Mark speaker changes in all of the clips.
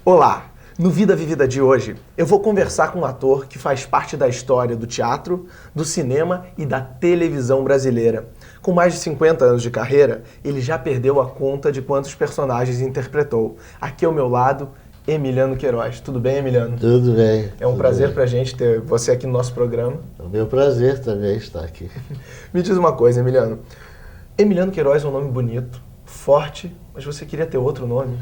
Speaker 1: Olá! No Vida Vivida de hoje, eu vou conversar com um ator que faz parte da história do teatro, do cinema e da televisão brasileira. Com mais de 50 anos de carreira, ele já perdeu a conta de quantos personagens interpretou. Aqui ao meu lado, Emiliano Queiroz. Tudo bem, Emiliano?
Speaker 2: Tudo bem.
Speaker 1: É um prazer pra gente ter você aqui no nosso programa.
Speaker 2: É o meu prazer também estar aqui.
Speaker 1: Me diz uma coisa, Emiliano. Emiliano Queiroz é um nome bonito, forte, mas você queria ter outro nome?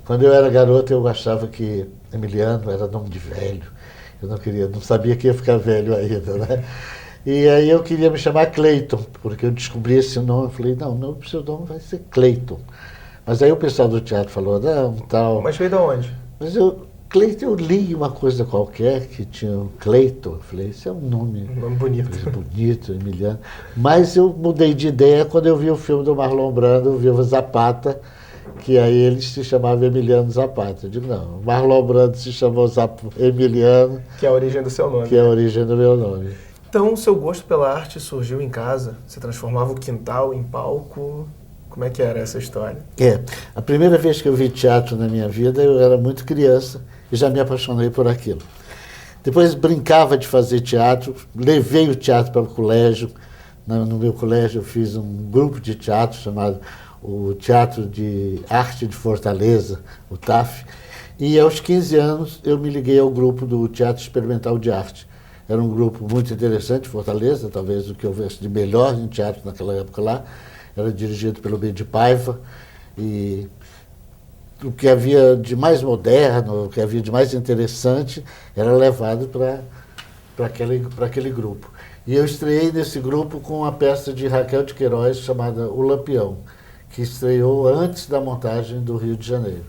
Speaker 2: Quando eu era garoto eu achava que Emiliano era nome de velho. Eu não sabia que ia ficar velho ainda, né? E aí eu queria me chamar Cleiton, porque eu descobri esse nome, eu falei, não, meu pseudônimo vai ser Cleiton. Mas aí o pessoal do teatro falou, não, tal.
Speaker 1: Mas veio de onde?
Speaker 2: Mas Cleiton, eu li uma coisa qualquer que tinha um Cleiton, eu falei, isso é um nome
Speaker 1: bonito.
Speaker 2: Bonito, Emiliano. Mas eu mudei de ideia quando eu vi o filme do Marlon Brando, o Viva Zapata, que aí ele se chamava Emiliano Zapata. Eu digo, não, Marlon Brando se chamou Emiliano.
Speaker 1: Que é a origem do seu nome.
Speaker 2: Que é a origem do meu nome.
Speaker 1: Então, o seu gosto pela arte surgiu em casa? Você transformava o quintal em palco? Como é que era essa história?
Speaker 2: A primeira vez que eu vi teatro na minha vida, eu era muito criança e já me apaixonei por aquilo. Depois brincava de fazer teatro, levei o teatro para o colégio. No meu colégio eu fiz um grupo de teatro chamado o Teatro de Arte de Fortaleza, o TAF, e aos 15 anos eu me liguei ao grupo do Teatro Experimental de Arte. Era um grupo muito interessante, Fortaleza, talvez o que houvesse de melhor em teatro naquela época lá. Era dirigido pelo Bedi Paiva, e o que havia de mais moderno, o que havia de mais interessante, era levado para aquele grupo. E eu estreiei nesse grupo com uma peça de Raquel de Queiroz chamada O Lampião, que estreou antes da montagem do Rio de Janeiro.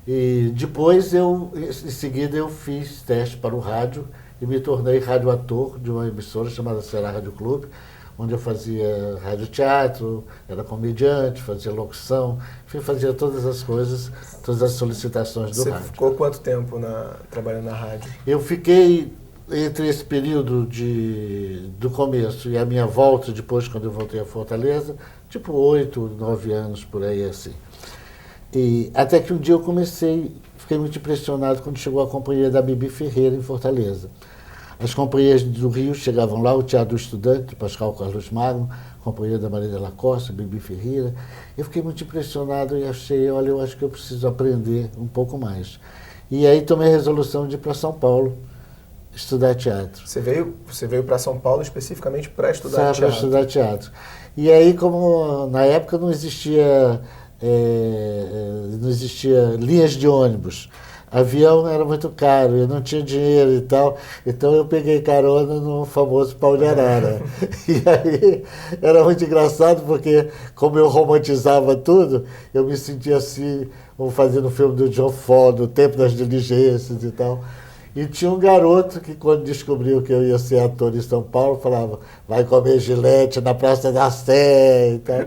Speaker 2: E depois, em seguida, eu fiz teste para o rádio e me tornei radioator de uma emissora chamada Serra Rádio Clube, onde eu fazia radioteatro, era comediante, fazia locução, fazia todas as coisas, todas as solicitações do rádio.
Speaker 1: Você ficou quanto tempo trabalhando na rádio?
Speaker 2: Eu fiquei entre esse período do começo e a minha volta, depois quando eu voltei a Fortaleza, tipo 8, 9 anos por aí assim. E até que um dia eu fiquei muito impressionado quando chegou a companhia da Bibi Ferreira em Fortaleza. As companhias do Rio chegavam lá, o Teatro do Estudante, Pascal Carlos Magno, a companhia da Maria da Costa, Bibi Ferreira. Eu fiquei muito impressionado e achei, olha, eu acho que eu preciso aprender um pouco mais. E aí tomei a resolução de ir para São Paulo estudar teatro.
Speaker 1: Você veio para São Paulo especificamente para estudar teatro?
Speaker 2: Para estudar teatro. E aí, como na época não existia linhas de ônibus, avião era muito caro, eu não tinha dinheiro e tal, então eu peguei carona no famoso Pau de Arara. E aí era muito engraçado porque, como eu romantizava tudo, eu me sentia assim, fazendo o filme do John Ford, o Tempo das Diligências e tal. E tinha um garoto que, quando descobriu que eu ia ser ator em São Paulo, falava, vai comer gilete na Praça da Sé e tal.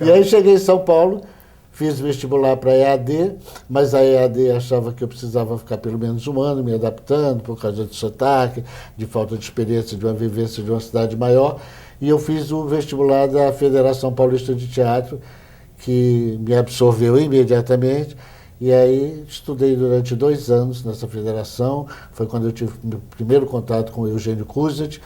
Speaker 2: E aí cheguei em São Paulo, fiz vestibular para a EAD, mas a EAD achava que eu precisava ficar pelo menos um ano me adaptando, por causa de sotaque, de falta de experiência, de uma vivência de uma cidade maior. E eu fiz o vestibular da Federação Paulista de Teatro, que me absorveu imediatamente. E aí estudei durante 2 anos nessa federação, foi quando eu tive o meu primeiro contato com o Eugênio Kuzet,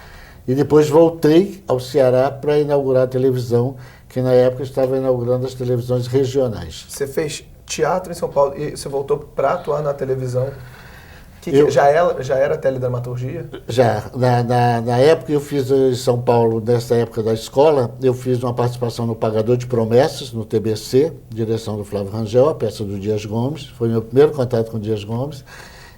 Speaker 2: e depois voltei ao Ceará para inaugurar a televisão, que na época estava inaugurando as televisões regionais.
Speaker 1: Você fez teatro em São Paulo e você voltou para atuar na televisão. Já era teledramaturgia?
Speaker 2: Já. Na época eu fiz em São Paulo, nessa época da escola, eu fiz uma participação no Pagador de Promessas, no TBC, direção do Flávio Rangel, a peça do Dias Gomes. Foi meu primeiro contato com o Dias Gomes.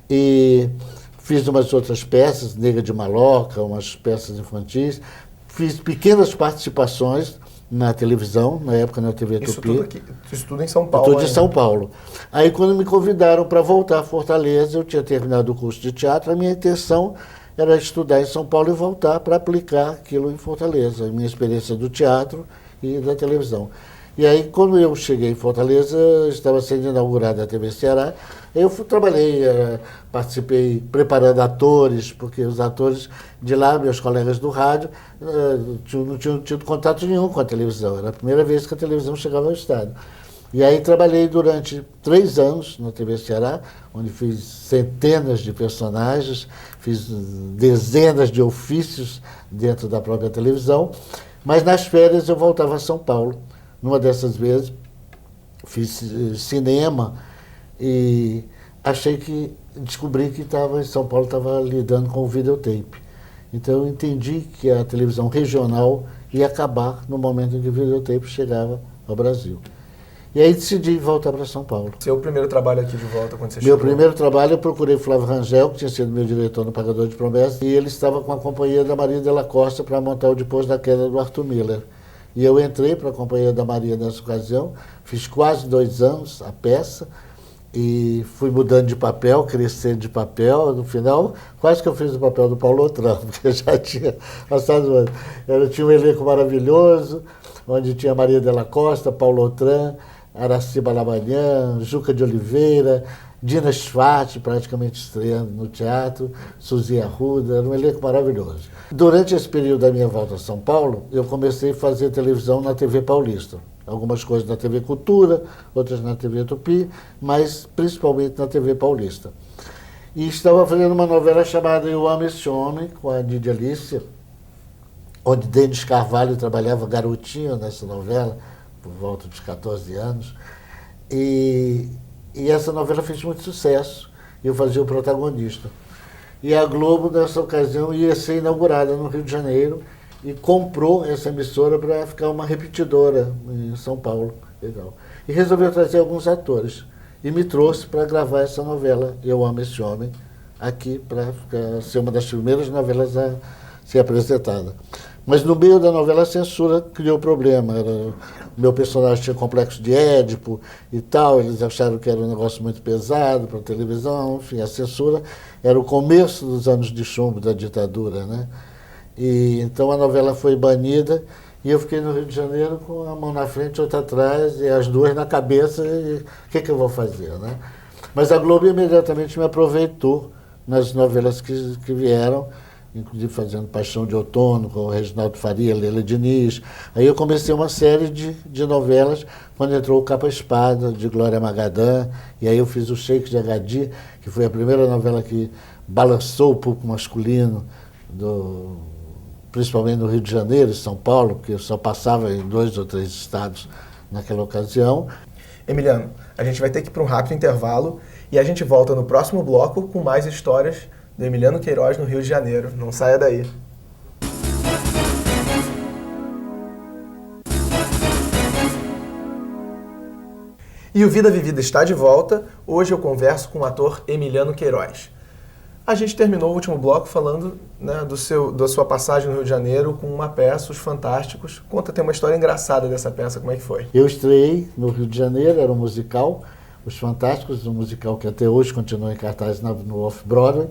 Speaker 2: E fiz umas outras peças, Nega de Maloca, umas peças infantis. Fiz pequenas participações na televisão, na época na TV Tupi.
Speaker 1: Isso tudo em São Paulo?
Speaker 2: Tudo em São Paulo. Aí quando me convidaram para voltar a Fortaleza, eu tinha terminado o curso de teatro, a minha intenção era estudar em São Paulo e voltar para aplicar aquilo em Fortaleza, a minha experiência do teatro e da televisão. E aí, quando eu cheguei em Fortaleza, estava sendo inaugurada a TV Ceará, eu trabalhei, participei preparando atores, porque os atores de lá, meus colegas do rádio, não tinham tido contato nenhum com a televisão. Era a primeira vez que a televisão chegava ao estado. E aí trabalhei durante 3 anos na TV Ceará, onde fiz centenas de personagens, fiz dezenas de ofícios dentro da própria televisão, mas nas férias eu voltava a São Paulo. Numa dessas vezes fiz cinema e descobri que em São Paulo estava lidando com o videotape. Então eu entendi que a televisão regional ia acabar no momento em que o videotape chegava ao Brasil. E aí decidi voltar para São Paulo.
Speaker 1: Seu primeiro trabalho aqui de volta, quando você
Speaker 2: Meu
Speaker 1: chegou?
Speaker 2: primeiro trabalho, eu procurei Flávio Rangel, que tinha sido meu diretor no Pagador de Promessas, e ele estava com a companhia da Maria de la Costa para montar o Depois da Queda do Arthur Miller. E eu entrei para a companhia da Maria nessa ocasião, fiz quase 2 anos a peça, e fui mudando de papel, crescendo de papel. No final, quase que eu fiz o papel do Paulo Otran, porque eu já tinha passado o ano. Eu tinha um elenco maravilhoso, onde tinha Maria de la Costa, Paulo Otran, Araciba Lamanhã, Juca de Oliveira, Dina Schwartz, praticamente estreando no teatro, Suzy Arruda, era um elenco maravilhoso. Durante esse período da minha volta a São Paulo, eu comecei a fazer televisão na TV Paulista. Algumas coisas na TV Cultura, outras na TV Tupi, mas principalmente na TV Paulista. E estava fazendo uma novela chamada Eu Amo Esse Homem, com a Nídia Alicia, onde Denis Carvalho trabalhava garotinho nessa novela, por volta dos 14 anos, e essa novela fez muito sucesso, e eu fazia o protagonista. E a Globo, nessa ocasião, ia ser inaugurada no Rio de Janeiro, e comprou essa emissora para ficar uma repetidora em São Paulo. Legal. E resolveu trazer alguns atores, e me trouxe para gravar essa novela, Eu Amo Esse Homem, aqui, para ser uma das primeiras novelas a ser apresentada. Mas no meio da novela a censura criou problema. Meu personagem tinha complexo de Édipo e tal, eles acharam que era um negócio muito pesado para a televisão, enfim, a censura era o começo dos anos de chumbo da ditadura, né? E então a novela foi banida e eu fiquei no Rio de Janeiro com a mão na frente e outra atrás e as duas na cabeça, e o que eu vou fazer, né? Mas a Globo imediatamente me aproveitou nas novelas que vieram, inclusive fazendo Paixão de Outono, com o Reginaldo Faria, Leila Diniz. Aí eu comecei uma série de novelas, quando entrou o Capa Espada, de Glória Magadã, e aí eu fiz o Shake de Agadir, que foi a primeira novela que balançou o público masculino, principalmente no Rio de Janeiro e São Paulo, porque eu só passava em 2 ou 3 estados naquela ocasião.
Speaker 1: Emiliano, a gente vai ter que ir para um rápido intervalo, e a gente volta no próximo bloco com mais histórias do Emiliano Queiroz no Rio de Janeiro. Não saia daí. E o Vida Vivida está de volta. Hoje eu converso com o ator Emiliano Queiroz. A gente terminou o último bloco falando, né, da sua passagem no Rio de Janeiro com uma peça, Os Fantásticos. Tem uma história engraçada dessa peça, como é que foi?
Speaker 2: Eu estreiei no Rio de Janeiro, era um musical, Os Fantásticos, um musical que até hoje continua em cartaz no Off-Broadway,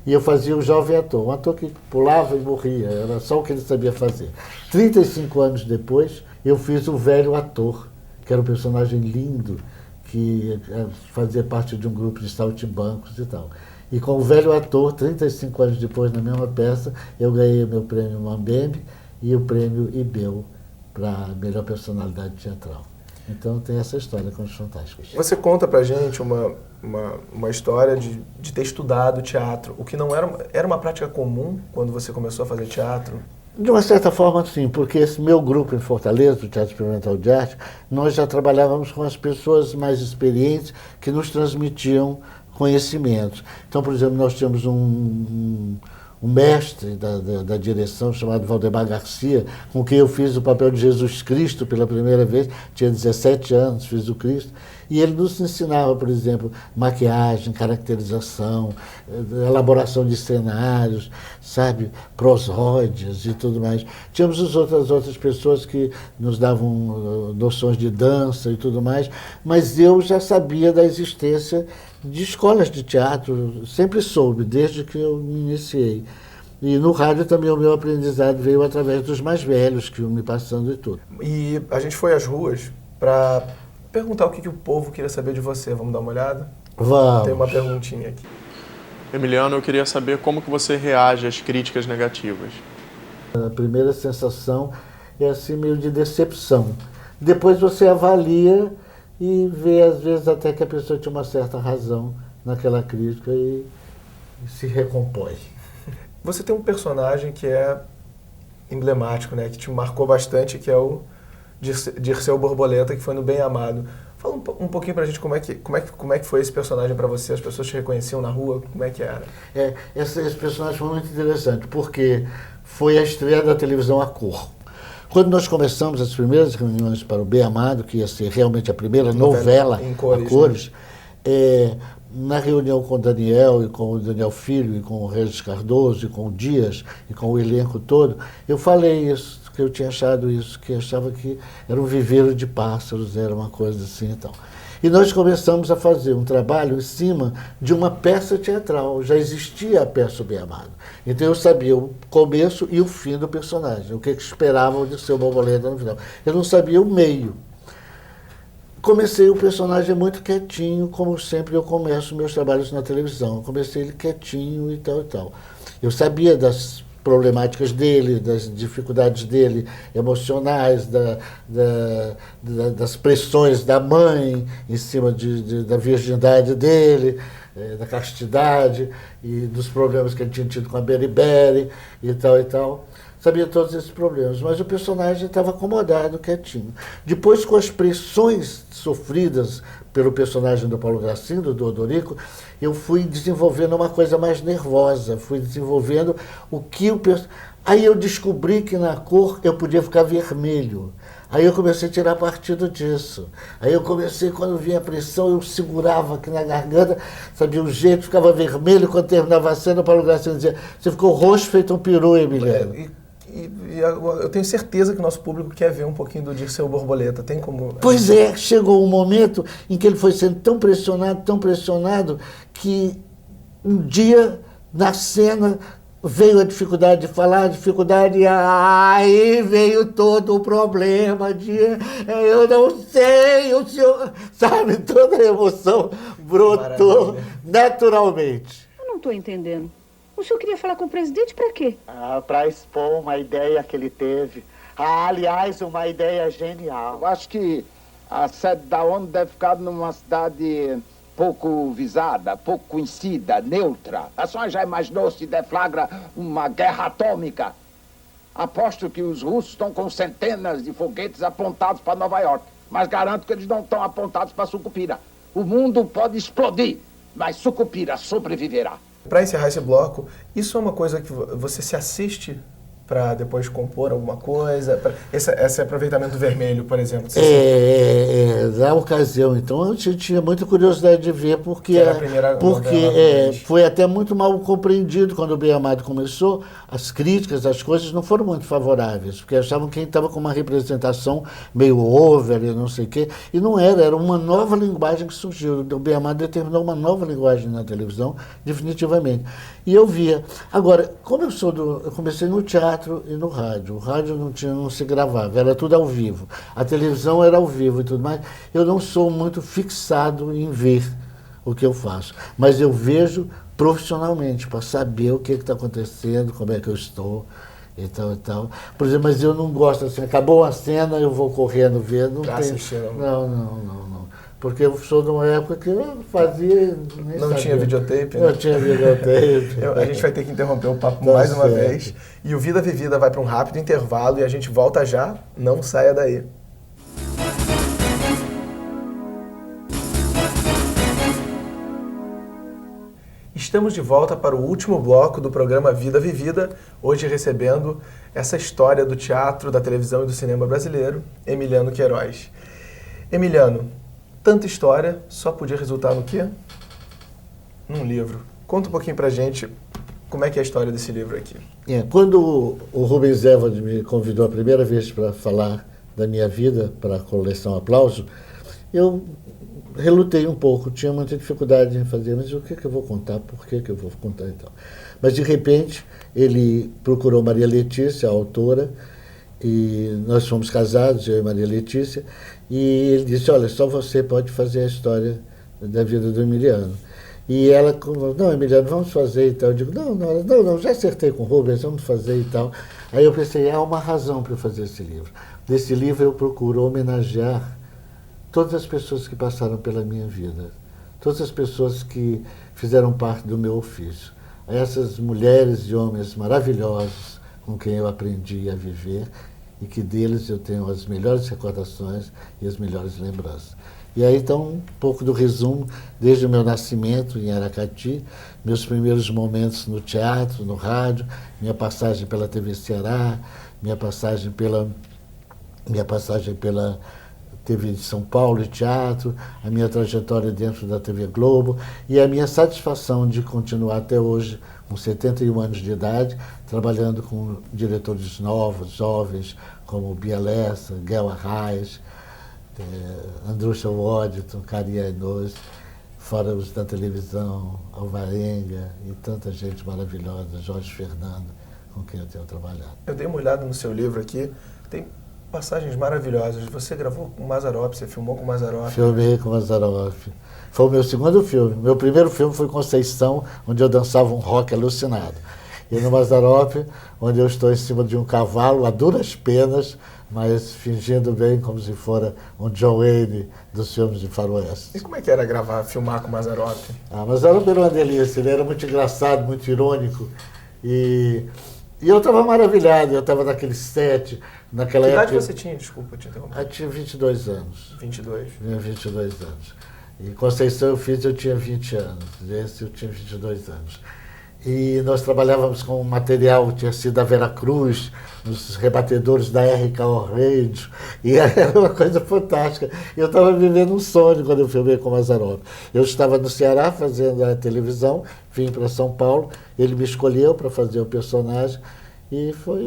Speaker 2: e eu fazia o jovem ator, um ator que pulava e morria, era só o que ele sabia fazer. 35 anos depois, eu fiz o velho ator, que era um personagem lindo, que fazia parte de um grupo de saltimbancos e tal. E com o velho ator, 35 anos depois, na mesma peça, eu ganhei o meu prêmio Mambembe e o prêmio Ibel para melhor personalidade teatral. Então tem essa história com Os Fantásticos.
Speaker 1: Você conta pra gente uma história de ter estudado teatro, o que não era uma prática comum quando você começou a fazer teatro?
Speaker 2: De uma certa forma, sim, porque esse meu grupo em Fortaleza, do Teatro Experimental de Arte, nós já trabalhávamos com as pessoas mais experientes que nos transmitiam conhecimentos. Então, por exemplo, nós tínhamos um mestre da direção chamado Valdemar Garcia, com quem eu fiz o papel de Jesus Cristo pela primeira vez, tinha 17 anos, fiz o Cristo, e ele nos ensinava, por exemplo, maquiagem, caracterização, elaboração de cenários, sabe, prosódias e tudo mais. Tínhamos as outras pessoas que nos davam noções de dança e tudo mais, mas eu já sabia da existência de escolas de teatro, sempre soube, desde que eu me iniciei. E no rádio também o meu aprendizado veio através dos mais velhos, que iam me passando e tudo.
Speaker 1: E a gente foi às ruas para perguntar o que o povo queria saber de você. Vamos dar uma olhada?
Speaker 2: Vamos.
Speaker 1: Tem uma perguntinha aqui.
Speaker 3: Emiliano, eu queria saber como que você reage às críticas negativas.
Speaker 2: A primeira sensação é assim meio de decepção. Depois você avalia e ver, às vezes, até que a pessoa tinha uma certa razão naquela crítica e se recompõe.
Speaker 1: Você tem um personagem que é emblemático, né? Que te marcou bastante, que é o Dirceu Borboleta, que foi no Bem Amado. Fala um pouquinho pra gente como é que foi esse personagem pra você, as pessoas te reconheciam na rua, como é que era?
Speaker 2: Esse personagem foi muito interessante, porque foi a estreia da televisão a cor. Quando nós começamos as primeiras reuniões para o Bem Amado, que ia ser realmente a primeira novela
Speaker 1: em cores,
Speaker 2: a cores, na reunião com o Daniel e com o Daniel Filho e com o Regis Cardoso e com o Dias e com o elenco todo, eu falei isso, que eu tinha achado isso, que achava que era um viveiro de pássaros, era uma coisa assim e tal. E nós começamos a fazer um trabalho em cima de uma peça teatral. Já existia a peça O Bem Amado. Então eu sabia o começo e o fim do personagem, o que esperavam de ser o Borboleta no final. Eu não sabia o meio. Comecei o personagem muito quietinho, como sempre eu começo meus trabalhos na televisão. Eu comecei ele quietinho e tal e tal. Eu sabia das problemáticas dele, das dificuldades dele emocionais, das pressões da mãe em cima da virgindade dele, da castidade e dos problemas que ele tinha tido com a Beriberi e tal e tal. Sabia todos esses problemas, mas o personagem estava acomodado, quietinho. Depois, com as pressões sofridas pelo personagem do Paulo Gracindo, do Odorico, eu fui desenvolvendo uma coisa mais nervosa, fui desenvolvendo o que o personagem... Aí eu descobri que na cor eu podia ficar vermelho. Aí eu comecei a tirar partido disso. Aí eu comecei, quando vinha a pressão, eu segurava aqui na garganta, sabia, o jeito ficava vermelho, quando terminava a cena, o Paulo Gracindo dizia: você ficou roxo feito um peru, Emiliano.
Speaker 1: E eu tenho certeza que o nosso público quer ver um pouquinho do Dirceu Borboleta. Tem como...
Speaker 2: Pois é, chegou um momento em que ele foi sendo tão pressionado, que um dia, na cena, veio a dificuldade de falar, e aí veio todo o problema de eu não sei, o senhor... Sabe, toda a emoção brotou naturalmente.
Speaker 4: Eu não estou entendendo. O senhor queria falar com o presidente para quê?
Speaker 5: Para expor uma ideia que ele teve. Aliás, uma ideia genial.
Speaker 6: Eu acho que a sede da ONU deve ficar numa cidade pouco visada, pouco conhecida, neutra. A senhora já imaginou se deflagra uma guerra atômica? Aposto que os russos estão com centenas de foguetes apontados para Nova York, mas garanto que eles não estão apontados para Sucupira. O mundo pode explodir, mas Sucupira sobreviverá.
Speaker 1: Para encerrar esse bloco, isso é uma coisa que você se assiste para depois compor alguma coisa? Esse aproveitamento vermelho, por exemplo.
Speaker 2: Na ocasião, então, eu tinha muita curiosidade de ver, porque foi até muito mal compreendido quando o Bem Amado começou. As críticas, as coisas não foram muito favoráveis, porque achavam que estava com uma representação meio over e não sei o quê, e não era uma nova linguagem que surgiu. O Bem Amado determinou uma nova linguagem na televisão, definitivamente. E eu via. Agora, como eu comecei no teatro e no rádio. O rádio não se gravava, era tudo ao vivo. A televisão era ao vivo e tudo mais. Eu não sou muito fixado em ver o que eu faço, mas eu vejo profissionalmente, para saber o que está acontecendo, como é que eu estou e tal e tal. Por exemplo, mas eu não gosto assim, acabou a cena, eu vou correndo ver. Não. Porque eu sou de uma época que eu fazia...
Speaker 1: Não tinha videotape, né?
Speaker 2: Não tinha videotape.
Speaker 1: A gente vai ter que interromper o papo mais uma vez. E o Vida Vivida vai para um rápido intervalo e a gente volta já. Não saia daí. Estamos de volta para o último bloco do programa Vida Vivida, hoje recebendo essa história do teatro, da televisão e do cinema brasileiro, Emiliano Queiroz. Emiliano, tanta história só podia resultar no quê? Num livro. Conta um pouquinho pra gente como é que é a história desse livro aqui.
Speaker 2: Quando o Rubens Evald me convidou a primeira vez para falar da minha vida para a coleção Aplauso, eu relutei um pouco, tinha muita dificuldade em fazer, mas o que eu vou contar, por que eu vou contar e tal. Mas, de repente, ele procurou Maria Letícia, a autora, e nós fomos casados, eu e Maria Letícia, e ele disse: olha, só você pode fazer a história da vida do Emiliano. E ela, não, Emiliano, vamos fazer e tal. Eu digo, não, já acertei com o Rubens, vamos fazer e tal. Aí eu pensei, há uma razão para eu fazer esse livro. Nesse livro eu procuro homenagear todas as pessoas que passaram pela minha vida, todas as pessoas que fizeram parte do meu ofício, a essas mulheres e homens maravilhosos com quem eu aprendi a viver e que deles eu tenho as melhores recordações e as melhores lembranças. E aí, então, um pouco do resumo, desde o meu nascimento em Aracati, meus primeiros momentos no teatro, no rádio, minha passagem pela TV Ceará, minha passagem pela TV de São Paulo e teatro, a minha trajetória dentro da TV Globo e a minha satisfação de continuar até hoje, com 71 anos de idade, trabalhando com diretores novos, jovens, como Bia Lessa, Guel Arraes, Andrúcha Waddington, Carinha Enos, fora os da televisão, Alvarenga e tanta gente maravilhosa, Jorge Fernando, com quem eu tenho trabalhado.
Speaker 1: Eu dei uma olhada no seu livro aqui, tem passagens maravilhosas. Você gravou com Mazzaropi, você filmou com Mazzaropi.
Speaker 2: Filmei com Mazzaropi. Foi o meu segundo filme. Meu primeiro filme foi Conceição, onde eu dançava um rock alucinado. E no Mazzaropi, onde eu estou em cima de um cavalo, a duras penas, mas fingindo bem como se fora um John Wayne dos filmes de faroeste.
Speaker 1: E como é que era filmar com Mazzaropi?
Speaker 2: Mazzaropi era uma delícia, ele era muito engraçado, muito irônico. E eu estava maravilhado, eu estava naquele set, naquela época...
Speaker 1: Que idade você tinha? Desculpa te interromper.
Speaker 2: Eu tinha 22 anos.
Speaker 1: 22.
Speaker 2: Tinha 22 anos. E Conceição eu tinha 20 anos. Esse eu tinha 22 anos. E nós trabalhávamos com um material que tinha sido da Veracruz, nos rebatedores da RKO Radio, e era uma coisa fantástica. Eu estava vivendo um sonho quando eu filmei com o Mazzaropi. Eu estava no Ceará fazendo a televisão, vim para São Paulo, ele me escolheu para fazer o personagem, e foi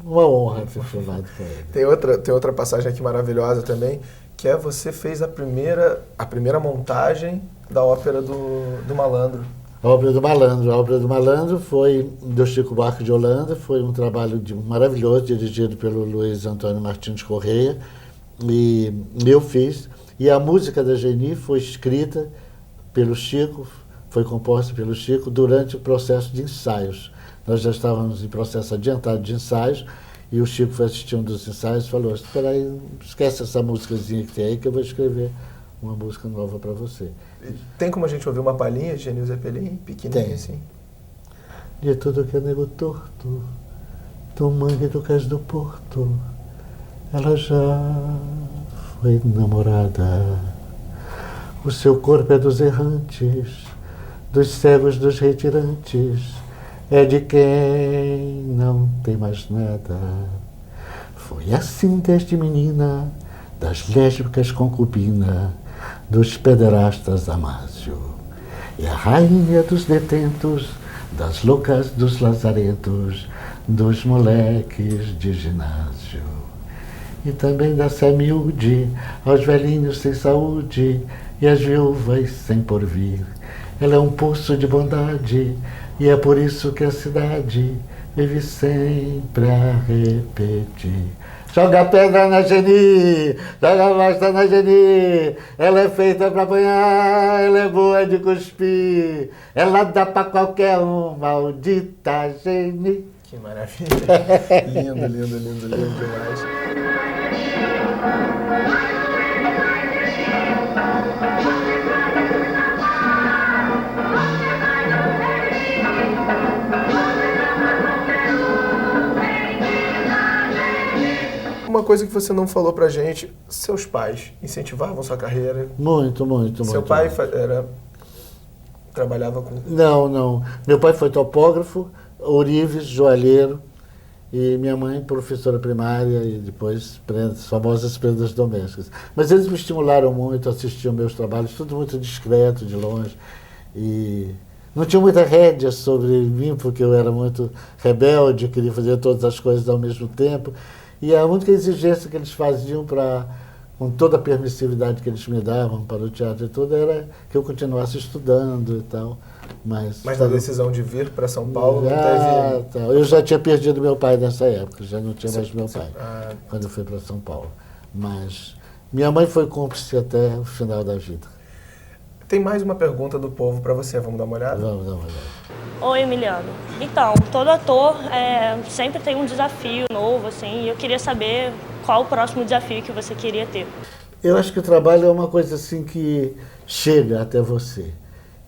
Speaker 2: uma honra ter filmado com ele.
Speaker 1: Tem outra passagem aqui maravilhosa também, que é você fez a primeira montagem da ópera do Malandro.
Speaker 2: A Ópera do Malandro. A Ópera do Malandro foi do Chico Buarque de Holanda, foi um trabalho maravilhoso, dirigido pelo Luiz Antônio Martins Correia, e eu fiz. E a música da Geni foi escrita pelo Chico, foi composta pelo Chico durante o processo de ensaios. Nós já estávamos em processo adiantado de ensaios, e o Chico foi assistir um dos ensaios e falou: espera aí, esquece essa músicazinha que tem aí, que eu vou escrever uma música nova para você.
Speaker 1: Tem como a gente ouvir uma palhinha de Genil Zeppelin, pequenininha assim?
Speaker 2: De tudo que é nego torto, do mangue do cais do porto, ela já foi namorada. O seu corpo é dos errantes, dos cegos, dos retirantes, é de quem não tem mais nada. Foi assim desde menina, das lésbicas concubina, dos pederastas Amásio, e a rainha dos detentos, das loucas dos lazaretos, dos moleques de ginásio. E também da semiúde, aos velhinhos sem saúde, e às viúvas sem porvir. Ela é um poço de bondade, e é por isso que a cidade vive sempre a repetir. Joga pedra na Geni, joga bosta na Geni, ela é feita pra apanhar, ela é boa de cuspir, ela dá pra qualquer um, maldita Geni.
Speaker 1: Que maravilha. Lindo demais. Uma coisa que você não falou pra gente, seus pais incentivavam sua carreira?
Speaker 2: Muito.
Speaker 1: Seu pai trabalhava com...
Speaker 2: Não. Meu pai foi topógrafo, ourives, joalheiro, e minha mãe professora primária e depois as famosas prendas domésticas. Mas eles me estimularam muito, assistiam meus trabalhos, tudo muito discreto, de longe. E não tinha muita rédea sobre mim, porque eu era muito rebelde, queria fazer todas as coisas ao mesmo tempo. E a única exigência que eles faziam, com toda a permissividade que eles me davam para o teatro e tudo, era que eu continuasse estudando e tal. Mas
Speaker 1: na decisão de vir para São Paulo, não teve...
Speaker 2: Eu já tinha perdido meu pai nessa época, já não tinha mais meu pai, quando eu fui para São Paulo. Mas minha mãe foi cúmplice até o final da vida.
Speaker 1: Tem mais uma pergunta do povo para você, vamos dar uma olhada?
Speaker 2: Vamos dar uma olhada.
Speaker 7: Oi, Emiliano. Então, todo ator sempre tem um desafio novo, assim, e eu queria saber qual o próximo desafio que você queria ter.
Speaker 2: Eu acho que o trabalho é uma coisa assim que chega até você.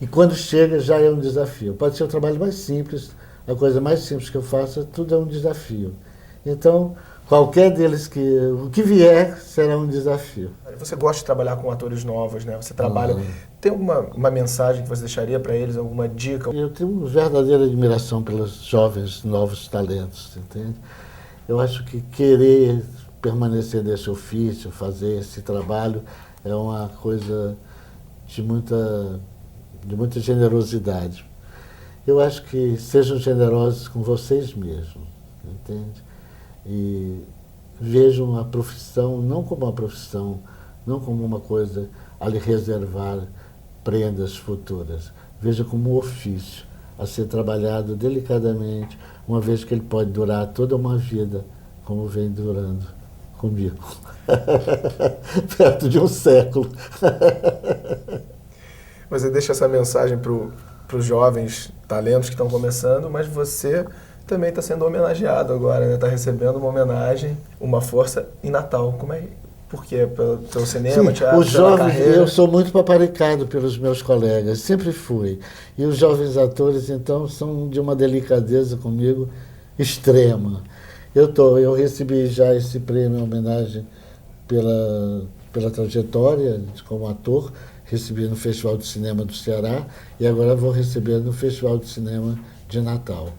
Speaker 2: E quando chega já é um desafio. Pode ser o trabalho mais simples, a coisa mais simples que eu faço, tudo é um desafio. Então, qualquer deles o que vier será um desafio.
Speaker 1: Você gosta de trabalhar com atores novos, né? Você trabalha... Tem uma mensagem que você deixaria para eles, alguma dica?
Speaker 2: Eu tenho uma verdadeira admiração pelos jovens, novos talentos, entende? Eu acho que querer permanecer nesse ofício, fazer esse trabalho, é uma coisa de muita generosidade. Eu acho que sejam generosos com vocês mesmos, entende? E vejam a profissão não como uma profissão, não como uma coisa a lhe reservar prendas futuras. Veja como um ofício a ser trabalhado delicadamente, uma vez que ele pode durar toda uma vida, como vem durando comigo. Perto de um século.
Speaker 1: Você deixa essa mensagem para os jovens talentos que estão começando, mas você também está sendo homenageado agora, né? Está recebendo uma homenagem, uma força em Natal. Como é? Por quê? Pelo cinema,
Speaker 2: Sim,
Speaker 1: teatro,
Speaker 2: os jovens,
Speaker 1: carreira?
Speaker 2: eu sou muito paparicado pelos meus colegas, sempre fui. E os jovens atores, então, são de uma delicadeza comigo extrema. Eu recebi já esse prêmio em homenagem pela trajetória como ator, recebi no Festival de Cinema do Ceará e agora vou receber no Festival de Cinema de Natal.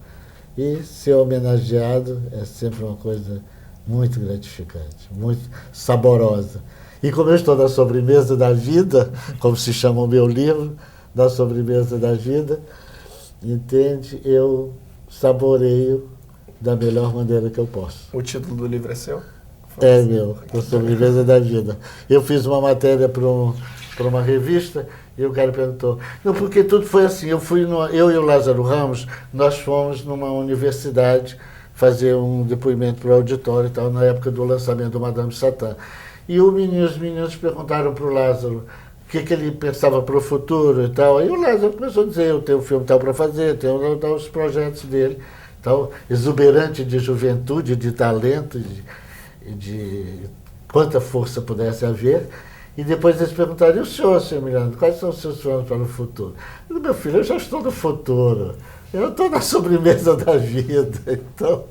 Speaker 2: E ser homenageado é sempre uma coisa muito gratificante, muito saborosa. E como eu estou na sobremesa da vida, como se chama o meu livro, na sobremesa da vida, entende? Eu saboreio da melhor maneira que eu posso.
Speaker 1: O título do livro é seu?
Speaker 2: É meu, na sobremesa da vida. Eu fiz uma matéria para uma revista e o cara perguntou, não, porque tudo foi assim, eu e o Lázaro Ramos, nós fomos numa universidade fazer um depoimento para o auditório e tal, na época do lançamento do Madame Satã. E os meninos perguntaram para o Lázaro o que ele pensava para o futuro e tal. E o Lázaro começou a dizer, eu tenho um filme tal para fazer, tenho os projetos dele, tal, exuberante de juventude, de talento, de quanta força pudesse haver. E depois eles perguntaram, e o senhor Miranda, quais são os seus planos para o futuro? Eu disse, meu filho, eu já estou no futuro. Eu estou na sobremesa da vida, então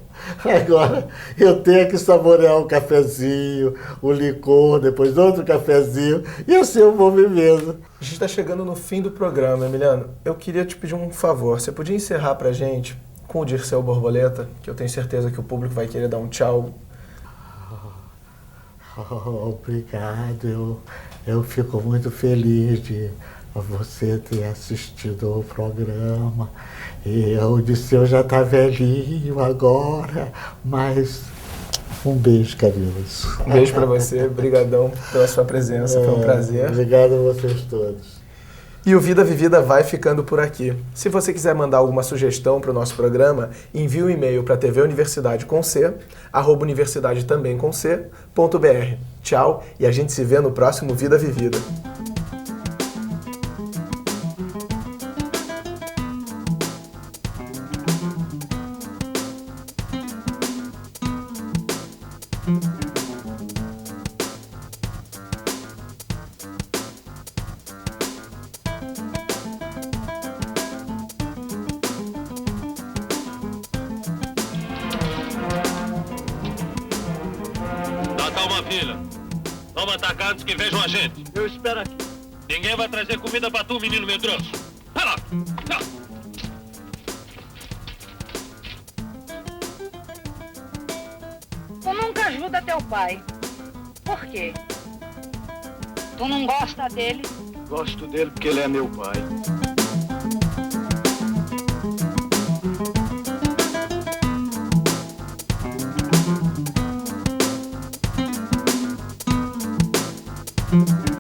Speaker 2: agora eu tenho que saborear um cafezinho, um licor, depois outro cafezinho, e assim eu vou vivendo.
Speaker 1: A gente está chegando no fim do programa, Emiliano. Eu queria te pedir um favor. Você podia encerrar para a gente com o Dirceu Borboleta, que eu tenho certeza que o público vai querer dar um tchau.
Speaker 2: Obrigado, eu fico muito feliz de você ter assistido o programa. E o Dirceu já está velhinho agora, mas um beijo carinhoso.
Speaker 1: Um beijo para você, brigadão pela sua presença, foi um prazer.
Speaker 2: Obrigado a vocês todos.
Speaker 1: E o Vida Vivida vai ficando por aqui. Se você quiser mandar alguma sugestão para o nosso programa, envie um e-mail para tvuniversidade com C, @universidade também com C.br. Tchau e a gente se vê no próximo Vida Vivida.
Speaker 8: Vamos atacar antes que vejam a gente.
Speaker 5: Eu espero aqui.
Speaker 8: Ninguém vai trazer comida pra tu, menino medroso. Vai lá.
Speaker 4: Tu nunca ajuda teu pai. Por quê? Tu não gosta dele?
Speaker 5: Gosto dele porque ele é meu pai.